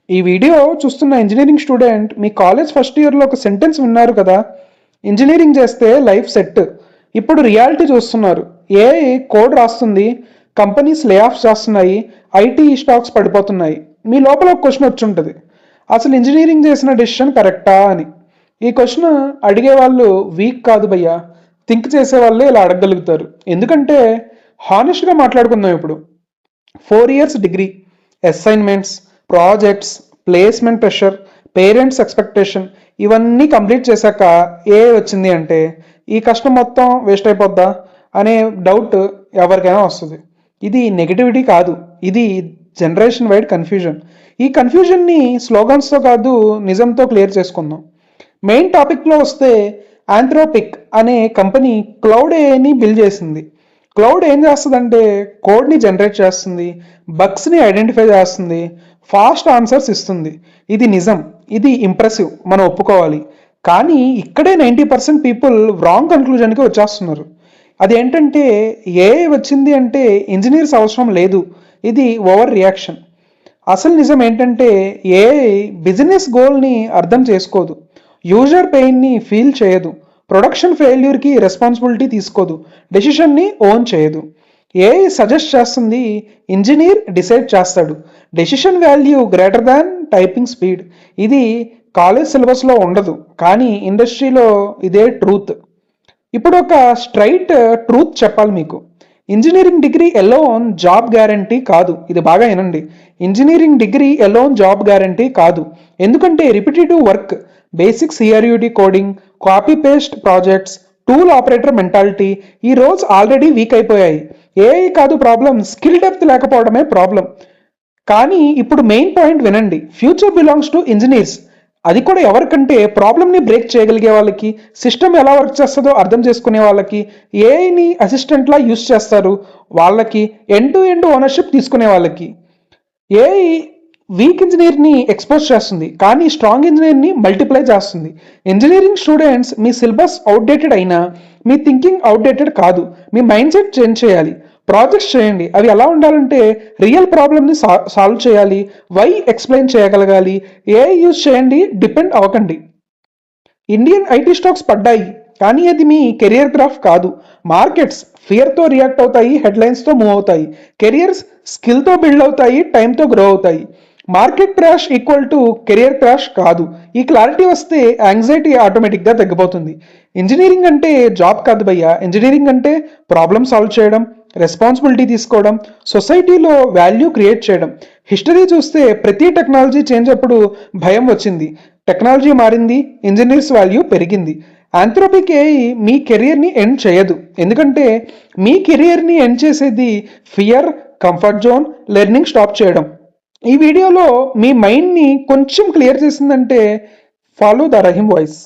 ఈ వీడియో చూస్తున్న engineering student మీ college first ఇయర్లో ఒక సెంటెన్స్ విన్నారు కదా, ఇంజనీరింగ్ చేస్తే లైఫ్ సెట్. ఇప్పుడు రియాలిటీ చూస్తున్నారు. ఏఐ కోడ్ రాస్తుంది, కంపెనీస్ లే ఆఫ్ చేస్తున్నాయి, ఐటీ స్టాక్స్ పడిపోతున్నాయి. మీ లోపల ఒక క్వశ్చన్ వచ్చి ఉంటుంది, అసలు ఇంజనీరింగ్ చేసిన డెసిషన్ కరెక్టా అని. ఈ క్వశ్చన్ అడిగే వాళ్ళు వీక్ కాదు భయ్యా, థింక్ చేసే వాళ్ళే ఇలా అడగగలుగుతారు. ఎందుకంటే హానెస్ట్గా మాట్లాడుకుందాం. ఇప్పుడు 4 years degree, assignments, projects, placement pressure, parents expectation ఇవన్నీ కంప్లీట్ చేశాక ఏ వచ్చింది అంటే ఈ కష్టం మొత్తం వేస్ట్ అయిపోద్దా అనే డౌట్ ఎవరికైనా వస్తుంది. ఇది నెగిటివిటీ కాదు, ఇది జనరేషన్ వైడ్ కన్ఫ్యూజన్. ఈ కన్ఫ్యూజన్ని స్లోగన్స్తో కాదు, నిజంతో క్లియర్ చేసుకుందాం. మెయిన్ టాపిక్లో వస్తే, ఆంథ్రోపిక్ అనే కంపెనీ క్లౌడ్ ఏఐని బిల్డ్ చేసింది. క్లౌడ్ ఏం చేస్తుందంటే కోడ్ని జనరేట్ చేస్తుంది, బగ్స్ని ఐడెంటిఫై చేస్తుంది, ఫాస్ట్ ఆన్సర్స్ ఇస్తుంది. ఇది నిజం, ఇది ఇంప్రెసివ్, మనం ఒప్పుకోవాలి. కానీ ఇక్కడే 90% పీపుల్ రాంగ్ కన్క్లూజన్కి వచ్చేస్తున్నారు. అదేంటంటే ఏఐ వచ్చింది అంటే ఇంజనీర్స్ అవసరం లేదు, ఇది ఓవర్ రియాక్షన్. అసలు నిజం ఏంటంటే ఏఐ బిజినెస్ గోల్ని అర్థం చేసుకోదు, యూజర్ పెయిన్ని ఫీల్ చేయదు, ప్రొడక్షన్ ఫెయిల్యూర్కి రెస్పాన్సిబిలిటీ తీసుకోదు, డెసిషన్ని ఓన్ చేయదు. ఏఐ సజెస్ట్ చేస్తుంది, ఇంజనీర్ డిసైడ్ చేస్తాడు. Decision value greater than typing speed. ఇది కాలేజ్ సిలబస్లో ఉండదు, కానీ ఇండస్ట్రీలో ఇదే ట్రూత్. ఇప్పుడు ఒక స్ట్రైట్ ట్రూత్ చెప్పాలి మీకు. Engineering degree alone job guarantee కాదు. ఇది బాగా వినండి. Engineering degree alone job guarantee కాదు. ఎందుకంటే repetitive work, basic CRUD coding, copy paste projects, tool operator mentality ఈ రోల్స్ ఆల్రెడీ వీక్ అయిపోయాయి. ఏఐ కాదు ప్రాబ్లం, స్కిల్ డెప్త్ లేకపోవడమే ప్రాబ్లం. కానీ ఇప్పుడు మెయిన్ పాయింట్ వినండి, ఫ్యూచర్ బిలాంగ్స్ టు ఇంజనీర్స్. అది కూడా ఎవరికంటే ప్రాబ్లమ్ని బ్రేక్ చేయగలిగే వాళ్ళకి, సిస్టమ్ ఎలా వర్క్ చేస్తుందో అర్థం చేసుకునే వాళ్ళకి, ఏఐని అసిస్టెంట్లా యూస్ చేస్తారు వాళ్ళకి, ఎండ్ టు ఎండ్ ఓనర్షిప్ తీసుకునే వాళ్ళకి. ఏఐ వీక్ ఇంజనీర్ని ఎక్స్పోజ్ చేస్తుంది, కానీ స్ట్రాంగ్ ఇంజనీర్ని మల్టిప్లై చేస్తుంది. ఇంజనీరింగ్ స్టూడెంట్స్, మీ సిలబస్ అవుట్డేటెడ్ అయినా మీ థింకింగ్ అవుట్డేటెడ్ కాదు. మీ మైండ్ సెట్ చేంజ్ చేయాలి. ప్రాజెక్ట్స్ చేయండి, అవి ఎలా ఉండాలంటే రియల్ ప్రాబ్లమ్ని సాల్వ్ చేయాలి, వై ఎక్స్ప్లెయిన్ చేయగలగాలి. ఏఐ యూజ్ చేయండి, డిపెండ్ అవ్వకండి. ఇండియన్ ఐటీ స్టాక్స్ పడ్డాయి, కానీ అది మీ కెరియర్ గ్రాఫ్ కాదు. మార్కెట్స్ ఫియర్తో రియాక్ట్ అవుతాయి, హెడ్లైన్స్తో మూవ్ అవుతాయి. కెరియర్స్ స్కిల్తో బిల్డ్ అవుతాయి, టైంతో గ్రో అవుతాయి. Market crash equal to career crash కాదు. ఈ క్లారిటీ వస్తే యాంగ్జైటీ ఆటోమేటిక్గా తగ్గిపోతుంది. ఇంజనీరింగ్ అంటే జాబ్ కాదు భయ్యా, ఇంజనీరింగ్ అంటే ప్రాబ్లమ్ సాల్వ్ చేయడం, రెస్పాన్సిబిలిటీ తీసుకోవడం, సొసైటీలో వాల్యూ క్రియేట్ చేయడం. హిస్టరీ చూస్తే ప్రతి టెక్నాలజీ చేంజ్ అప్పుడు భయం వచ్చింది, టెక్నాలజీ మారింది, ఇంజనీర్స్ వాల్యూ పెరిగింది. ఆంథ్రోపిక్ ఏఐ మీ కెరియర్ని ఎండ్ చేయదు, ఎందుకంటే మీ కెరియర్ని ఎండ్ చేసేది fear, comfort zone, learning stop చేయడం. ఈ వీడియోలో మీ మైండ్ని కొంచెం క్లియర్ చేసిందంటే ఫాలో ద రహీమ్ వాయిస్.